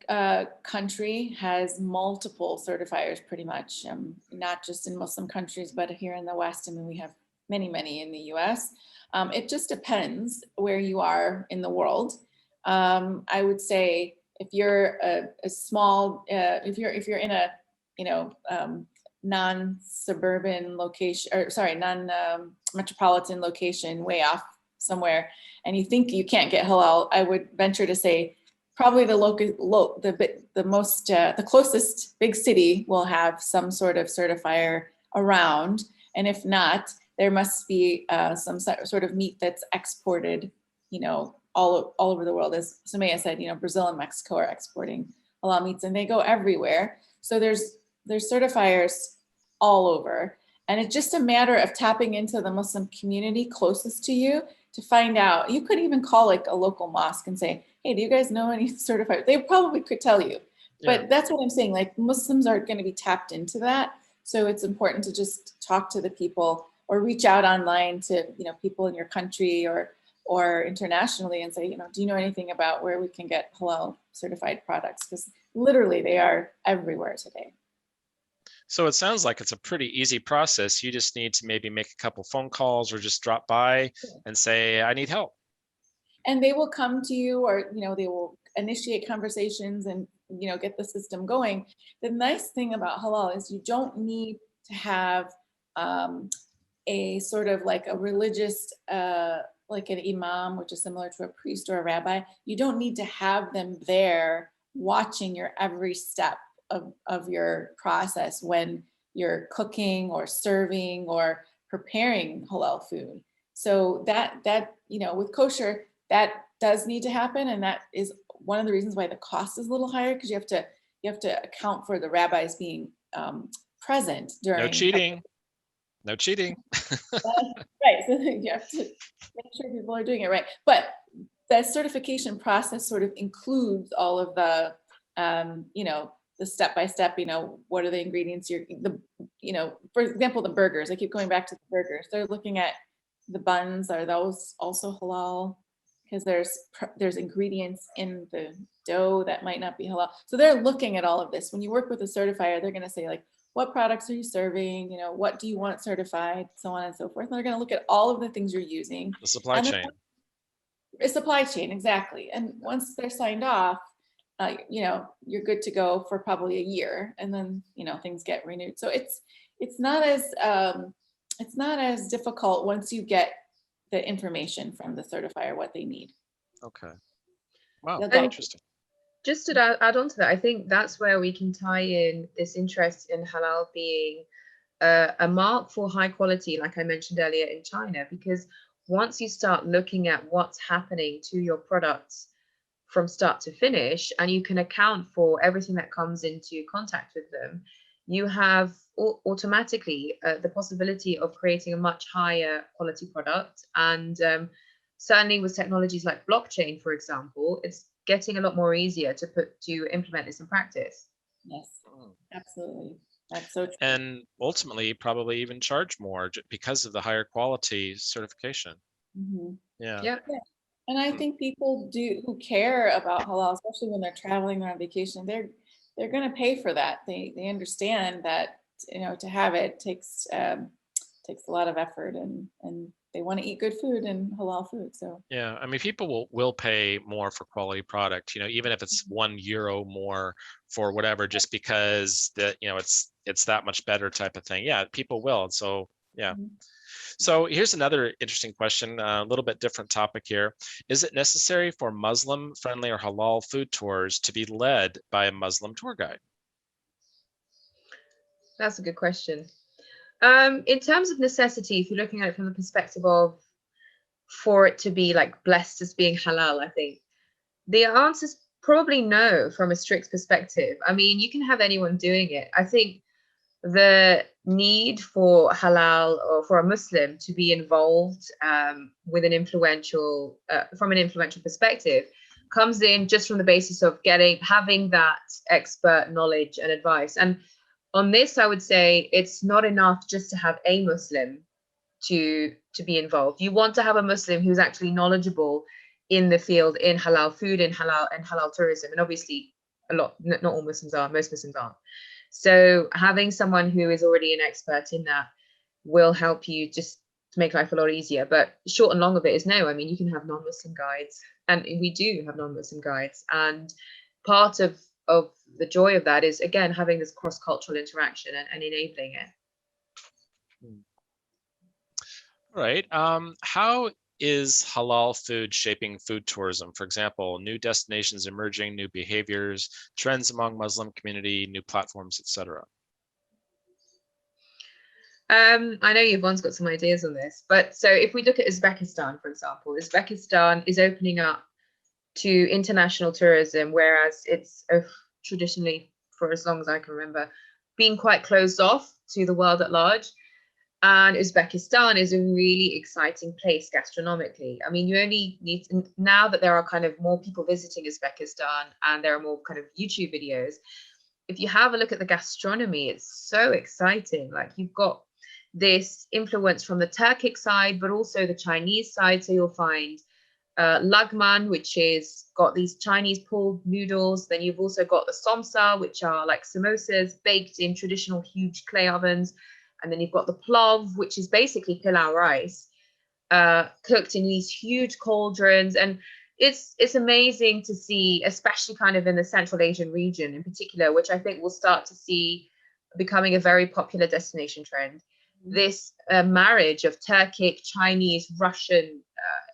[SPEAKER 3] country has multiple certifiers pretty much, not just in Muslim countries, but here in the West. I mean, we have many, many in the US. It just depends where you are in the world. I would say if you're a small, if you're in a, you know, non-suburban location, or sorry, non-metropolitan location way off somewhere, and you think you can't get halal, I would venture to say probably the closest big city will have some sort of certifier around, and if not, there must be some sort of meat that's exported, you know, all over the world. As Soumaya said, you know, Brazil and Mexico are exporting halal meats, and they go everywhere. So there's certifiers all over, and it's just a matter of tapping into the Muslim community closest to you to find out. You could even call like a local mosque and say, hey, do you guys know any certified? They probably could tell you.
[SPEAKER 1] Yeah.
[SPEAKER 3] But that's what I'm saying. Like, Muslims are going to be tapped into that. So it's important to just talk to the people or reach out online to, you know, people in your country or internationally and say, you know, do you know anything about where we can get halal certified products? Because literally they are everywhere today.
[SPEAKER 1] So it sounds like it's a pretty easy process. You just need to maybe make a couple phone calls or just drop by and say, I need help.
[SPEAKER 3] And they will come to you, or, you know, they will initiate conversations and, you know, get the system going. The nice thing about halal is you don't need to have a sort of like a religious, like an imam, which is similar to a priest or a rabbi. You don't need to have them there watching your every step of your process when you're cooking or serving or preparing halal food. So that you know, with kosher, that does need to happen, and that is one of the reasons why the cost is a little higher, because you have to account for the rabbis being present during.
[SPEAKER 1] No cheating. No cheating.
[SPEAKER 3] Right. So you have to make sure people are doing it right. But that certification process sort of includes all of the, you know, the step-by-step, you know, what are the ingredients you know, for example, the burgers. I keep going back to the burgers. They're looking at the buns. Are those also halal? Because there's ingredients in the dough that might not be halal. So they're looking at all of this. When you work with a certifier, they're going to say, like, what products are you serving? You know, what do you want certified? So on and so forth. And they're going to look at all of the things you're using.
[SPEAKER 1] The supply chain.
[SPEAKER 3] A supply chain, exactly. And once they're signed off, you know, you're good to go for probably a year, and then, you know, things get renewed. So it's not as difficult once you get the information from the certifier what they need.
[SPEAKER 1] Okay. Wow,
[SPEAKER 2] interesting. Just to add on to that, I think that's where we can tie in this interest in halal being a mark for high quality, like I mentioned earlier, in China, because once you start looking at what's happening to your products from start to finish, and you can account for everything that comes into contact with them, you have automatically the possibility of creating a much higher quality product. And certainly with technologies like blockchain, for example, it's getting a lot more easier to implement this in practice.
[SPEAKER 3] Yes, absolutely. That's so true.
[SPEAKER 1] And ultimately probably even charge more because of the higher quality certification.
[SPEAKER 3] Mm-hmm.
[SPEAKER 1] Yeah.
[SPEAKER 3] And I think people who care about halal, especially when they're traveling, they're on vacation, they're going to pay for that. They understand that, you know, to have it takes a lot of effort, and they want to eat good food and halal food. So
[SPEAKER 1] yeah, I mean, people will pay more for quality product, you know, even if it's €1 more for whatever, just because that, you know, it's that much better type of thing. Yeah, people will. So yeah.
[SPEAKER 3] Mm-hmm.
[SPEAKER 1] So here's another interesting question, a little bit different topic here. Is it necessary for Muslim-friendly or halal food tours to be led by a Muslim tour guide?
[SPEAKER 2] That's a good question. In terms of necessity, if you're looking at it from the perspective of for it to be like blessed as being halal, I think the answer is probably no from a strict perspective. I mean, you can have anyone doing it. I think the need for halal or for a Muslim to be involved with an influential, from an influential perspective, comes in just from the basis of having that expert knowledge and advice. And on this, I would say it's not enough just to have a Muslim to be involved. You want to have a Muslim who's actually knowledgeable in the field in halal food and halal tourism. And obviously not all Muslims are, most Muslims aren't. So having someone who is already an expert in that will help you just to make life a lot easier. But short and long of it is no, I mean, you can have non-Muslim guides, and we do have non-Muslim guides. And part of the joy of that is, again, having this cross-cultural interaction and enabling it.
[SPEAKER 1] All right. How is halal food shaping food tourism? For example, new destinations emerging, new behaviors, trends among Muslim community, new platforms, etc.
[SPEAKER 2] I know Yvonne's got some ideas on this, but so if we look at Uzbekistan, for example, Uzbekistan is opening up to international tourism, whereas it's traditionally, for as long as I can remember, been quite closed off to the world at large. And Uzbekistan is a really exciting place gastronomically. I mean, you only need to, now that there are kind of more people visiting Uzbekistan and there are more kind of YouTube videos, if you have a look at the gastronomy, it's so exciting. Like, you've got this influence from the Turkic side, but also the Chinese side. So you'll find lagman, which is got these Chinese pulled noodles. Then you've also got the somsa, which are like samosas baked in traditional huge clay ovens. And then you've got the plov, which is basically pilau rice, cooked in these huge cauldrons. And it's amazing to see, especially kind of in the Central Asian region in particular, which I think we'll start to see becoming a very popular destination trend. This marriage of Turkic, Chinese, Russian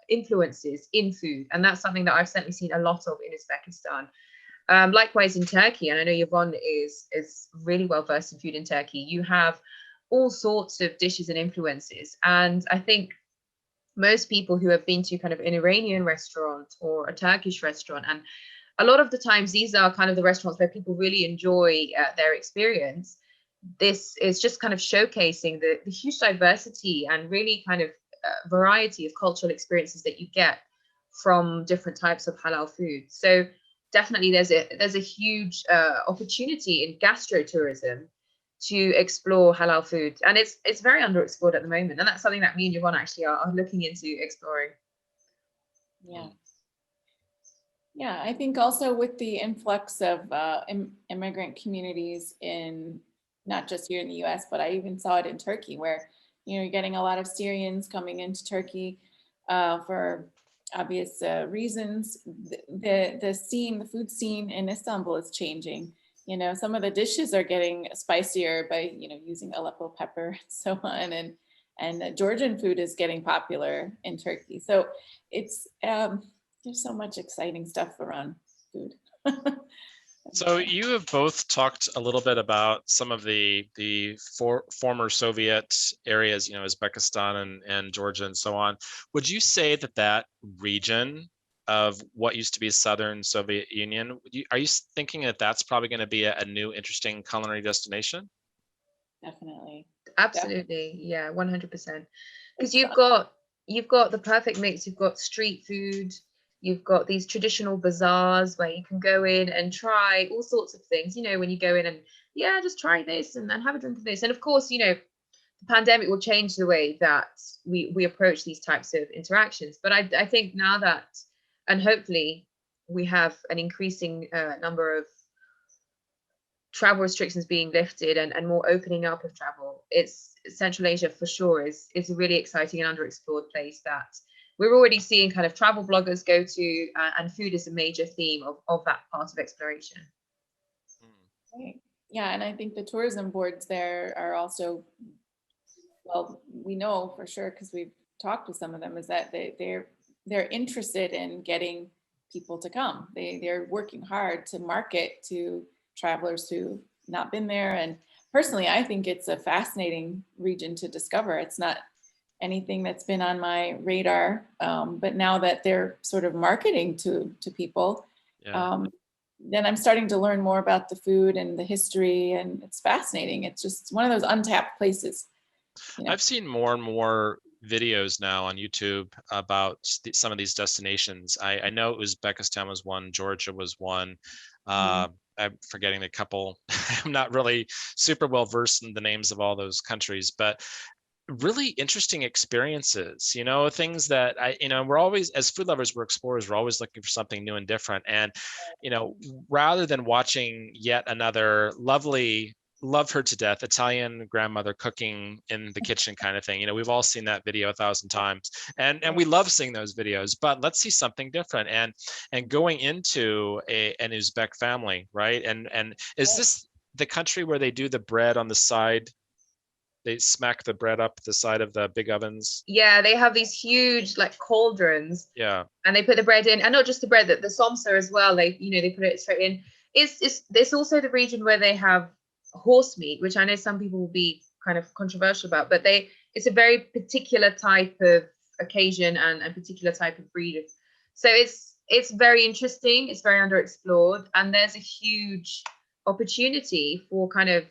[SPEAKER 2] influences in food. And that's something that I've certainly seen a lot of in Uzbekistan. Likewise in Turkey, and I know Yvonne is really well versed in food in Turkey, you have all sorts of dishes and influences. And I think most people who have been to kind of an Iranian restaurant or a Turkish restaurant, and a lot of the times these are kind of the restaurants where people really enjoy their experience. This is just kind of showcasing the huge diversity and really kind of variety of cultural experiences that you get from different types of halal food. So definitely there's a huge opportunity in gastro-tourism to explore halal food, and it's very underexplored at the moment, and that's something that me and Yvonne actually are looking into exploring.
[SPEAKER 3] Yeah, I think also with the influx of immigrant communities in not just here in the US, but I even saw it in Turkey, where you're getting a lot of Syrians coming into Turkey for obvious reasons. The food scene in Istanbul is changing. Some of the dishes are getting spicier by, using Aleppo pepper and so on. And Georgian food is getting popular in Turkey. So it's, there's so much exciting stuff around food.
[SPEAKER 1] So you have both talked a little bit about some of the former Soviet areas, Uzbekistan and Georgia and so on. Would you say that region of what used to be Southern Soviet Union, are you thinking that that's probably going to be a new interesting culinary destination?
[SPEAKER 3] Definitely.
[SPEAKER 2] Absolutely. Yeah, 100%. Because you've got the perfect mix. You've got street food. You've got these traditional bazaars where you can go in and try all sorts of things, when you go in and, just try this and have a drink of this. And of course, the pandemic will change the way that we approach these types of interactions. But I think now that, and hopefully we have an increasing number of travel restrictions being lifted and more opening up of travel, it's Central Asia for sure is a really exciting and underexplored place that we're already seeing kind of travel bloggers go to, and food is a major theme of that part of exploration.
[SPEAKER 3] Right. Yeah, and I think the tourism boards there are also, well, we know for sure because we've talked to some of them, is that they're interested in getting people to come. They're working hard to market to travelers who've not been there. And personally, I think it's a fascinating region to discover. It's not anything that's been on my radar, but now that they're sort of marketing to people, then I'm starting to learn more about the food and the history, and it's fascinating. It's one of those untapped places.
[SPEAKER 1] I've seen more and more videos now on YouTube about some of these destinations. I know Uzbekistan was one, Georgia was one. I'm forgetting a couple. I'm not really super well versed in the names of all those countries, but really interesting experiences, things that we're always, as food lovers, we're explorers, we're always looking for something new and different. And, rather than watching yet another love her to death Italian grandmother cooking in the kitchen kind of thing, we've all seen that video 1,000 times, and we love seeing those videos, but let's see something different. And going into an Uzbek family, right? And is this the country where they do the bread on the side? They smack the bread up the side of the big ovens.
[SPEAKER 2] Yeah, they have these huge like cauldrons.
[SPEAKER 1] Yeah.
[SPEAKER 2] And they put the bread in, and not just the bread, the somsa as well. They put it straight in. It's also the region where they have horse meat, which I know some people will be kind of controversial about, but it's a very particular type of occasion and a particular type of breed. So it's very interesting. It's very underexplored, and there's a huge opportunity for kind of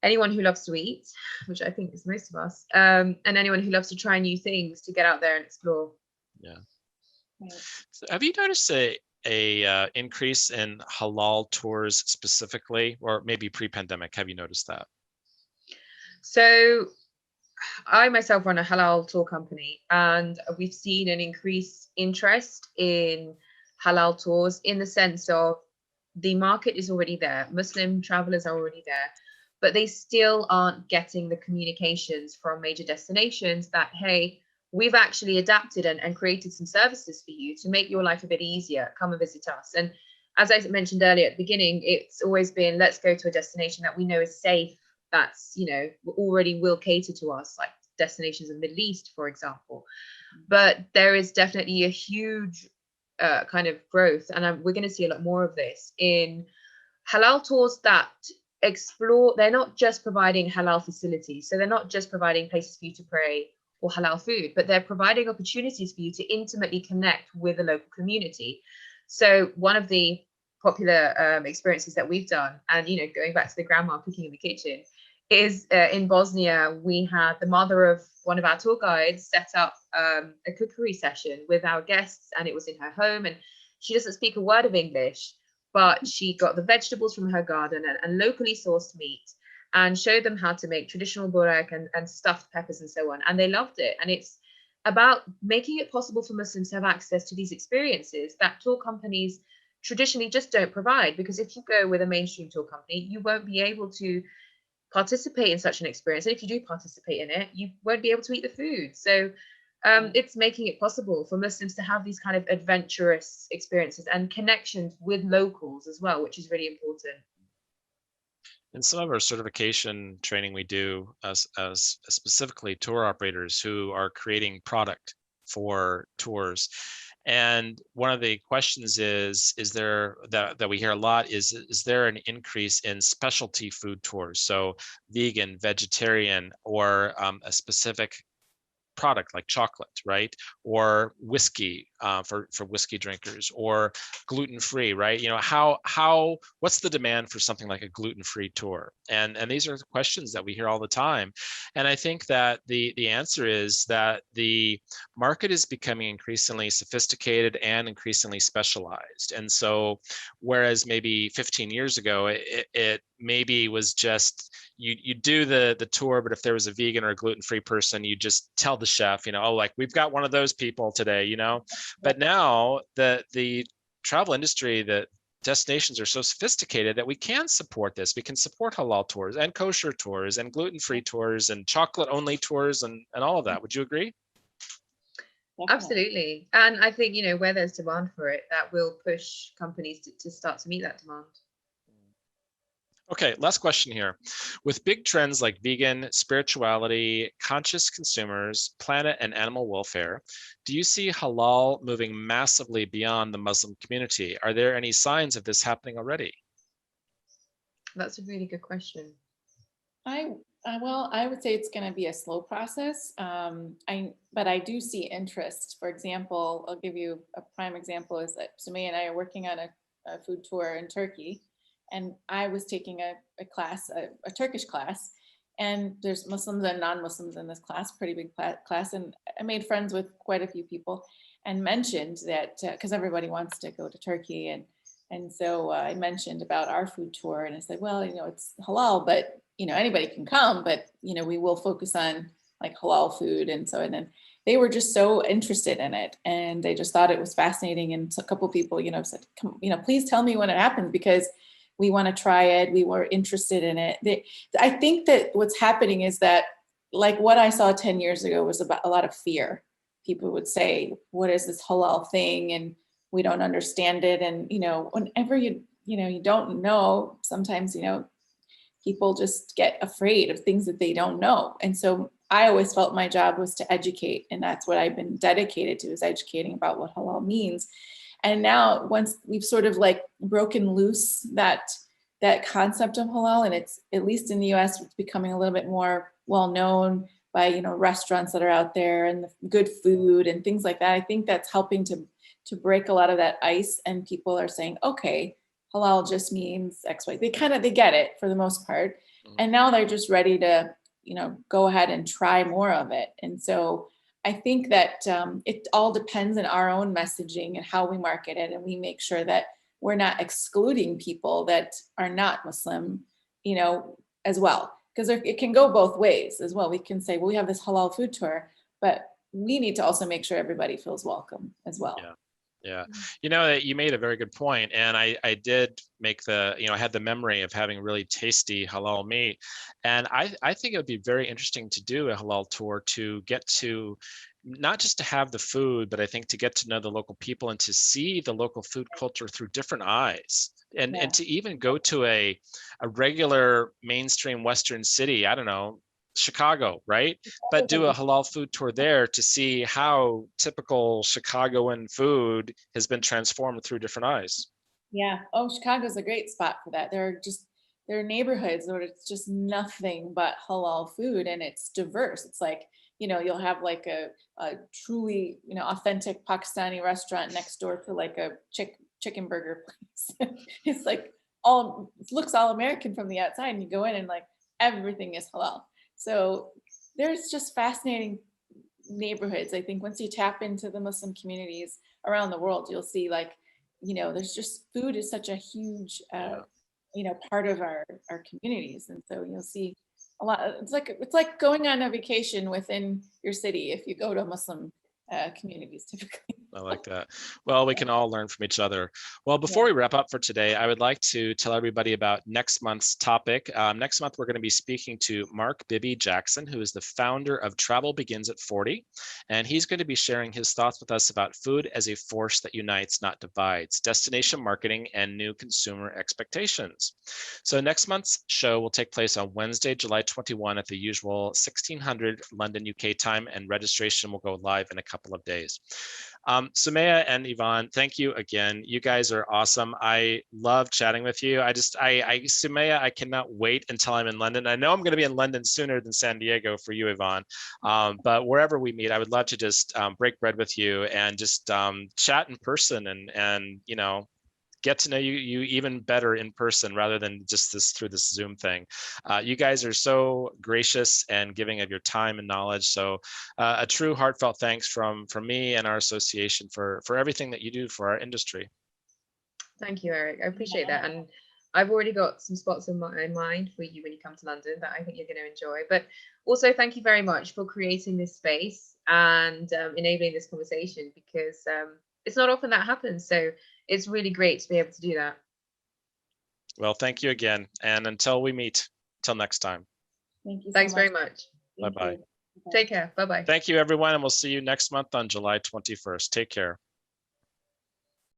[SPEAKER 2] anyone who loves to eat, which I think is most of us, and anyone who loves to try new things, to get out there and explore.
[SPEAKER 1] Yeah. So have you noticed a increase in halal tours specifically, or maybe pre-pandemic? Have you noticed that?
[SPEAKER 2] So I myself run a halal tour company, and we've seen an increased interest in halal tours, in the sense of the market is already there. Muslim travelers are already there, but they still aren't getting the communications from major destinations that, hey, we've actually adapted and created some services for you to make your life a bit easier. Come and visit us. And as I mentioned earlier at the beginning, it's always been, let's go to a destination that we know is safe, that's, already will cater to us, like destinations in the Middle East, for example. But there is definitely a huge kind of growth, and we're going to see a lot more of this in halal tours that explore. They're not just providing halal facilities, so they're not just providing places for you to pray or halal food, but they're providing opportunities for you to intimately connect with the local community. So one of the popular experiences that we've done, and going back to the grandma cooking in the kitchen, is in Bosnia. We had the mother of one of our tour guides set up a cookery session with our guests, and it was in her home, and she doesn't speak a word of English, but she got the vegetables from her garden and locally sourced meat, and showed them how to make traditional burek and stuffed peppers and so on. And they loved it. And it's about making it possible for Muslims to have access to these experiences that tour companies traditionally just don't provide. Because if you go with a mainstream tour company, you won't be able to participate in such an experience. And if you do participate in it, you won't be able to eat the food. So it's making it possible for Muslims to have these kind of adventurous experiences and connections with locals as well, which is really important.
[SPEAKER 1] In some of our certification training we do as specifically tour operators who are creating product for tours. And one of the questions is there that we hear a lot is there an increase in specialty food tours? So vegan, vegetarian, or a specific product like chocolate, right? Or whiskey for whiskey drinkers, or gluten-free, right? What's the demand for something like a gluten-free tour? And these are the questions that we hear all the time. And I think that the answer is that the market is becoming increasingly sophisticated and increasingly specialized. And so whereas maybe 15 years ago, it maybe was just you do the tour, but if there was a vegan or a gluten-free person, you just tell the chef, like we've got one of those people today, But now the travel industry, the destinations are so sophisticated that we can support this. We can support halal tours and kosher tours and gluten-free tours and chocolate-only tours and all of that. Would you agree?
[SPEAKER 2] Absolutely. And I think, where there's demand for it, that will push companies to start to meet that demand.
[SPEAKER 1] Okay, last question here. With big trends like vegan, spirituality, conscious consumers, planet and animal welfare, do you see halal moving massively beyond the Muslim community? Are there any signs of this happening already?
[SPEAKER 2] That's a really good question.
[SPEAKER 3] I would say it's going to be a slow process. But I do see interest. For example, I'll give you a prime example is that Soumaya and I are working on a food tour in Turkey. And I was taking a class, a Turkish class, and there's Muslims and non-Muslims in this class, pretty big class. And I made friends with quite a few people and mentioned that, because everybody wants to go to Turkey. And so I mentioned about our food tour, and I said, well, it's halal, but, anybody can come, but, we will focus on like halal food. And then they were just so interested in it, and they just thought it was fascinating. And so a couple of people, said, come, please tell me when it happens, because we want to try it. We were interested in it. I think that what's happening is that, like what I saw 10 years ago was about a lot of fear. People would say, what is this halal thing? And we don't understand it. And, whenever you don't know, sometimes, people just get afraid of things that they don't know. And so I always felt my job was to educate. And that's what I've been dedicated to, is educating about what halal means. And now, once we've sort of like broken loose that concept of halal, and it's, at least in the US, it's becoming a little bit more well-known by, restaurants that are out there, and the good food and things like that. I think that's helping to break a lot of that ice, and people are saying, okay, halal just means X, Y. They get it for the most part. And now they're just ready to, go ahead and try more of it. And so I think that it all depends on our own messaging and how we market it. And we make sure that we're not excluding people that are not Muslim, as well. Because it can go both ways as well. We can say, well, we have this halal food tour, but we need to also make sure everybody feels welcome as well.
[SPEAKER 1] Yeah. You made a very good point. And I did make I had the memory of having really tasty halal meat. And I think it would be very interesting to do a halal tour, to get to, not just to have the food, but I think to get to know the local people and to see the local food culture through different eyes. And to even go to a regular mainstream Western city, I don't know, Chicago, right? But do a halal food tour there to see how typical Chicagoan food has been transformed through different eyes.
[SPEAKER 3] Yeah. Oh, Chicago's a great spot for that. There are neighborhoods where it's just nothing but halal food, and it's diverse. It's like, you'll have like a truly, authentic Pakistani restaurant next door to like a chicken burger place. It's like it looks all American from the outside, and you go in and like everything is halal. So there's just fascinating neighborhoods. I think once you tap into the Muslim communities around the world, you'll see like, there's just, food is such a huge, part of our communities. And so you'll see a lot. It's like going on a vacation within your city if you go to Muslim communities typically.
[SPEAKER 1] I like that. Well, we can all learn from each other. Well, before we wrap up for today, I would like to tell everybody about next month's topic. Next month, we're going to be speaking to Mark Bibby Jackson, who is the founder of Travel Begins at 40. And he's going to be sharing his thoughts with us about food as a force that unites, not divides, destination marketing, and new consumer expectations. So next month's show will take place on Wednesday, July 21 at the usual 1600 London, UK time, and registration will go live in a couple of days. Soumaya and Yvonne, thank you again. You guys are awesome. I love chatting with you. Soumaya, I cannot wait until I'm in London. I know I'm going to be in London sooner than San Diego for you, Yvonne. But wherever we meet, I would love to just break bread with you and just chat in person and get to know you even better in person rather than just through this Zoom thing. You guys are so gracious and giving of your time and knowledge. So a true heartfelt thanks from me and our association for everything that you do for our industry.
[SPEAKER 2] Thank you, Eric. I appreciate that. And I've already got some spots in my mind for you when you come to London that I think you're going to enjoy. But also, thank you very much for creating this space and enabling this conversation, because it's not often that happens. So it's really great to be able to do that.
[SPEAKER 1] Well, thank you again. And until we meet, till next time.
[SPEAKER 3] Thank you.
[SPEAKER 2] Thanks very much.
[SPEAKER 1] Bye-bye.
[SPEAKER 2] Take care. Bye-bye.
[SPEAKER 1] Thank you, everyone. And we'll see you next month on July 21st. Take care.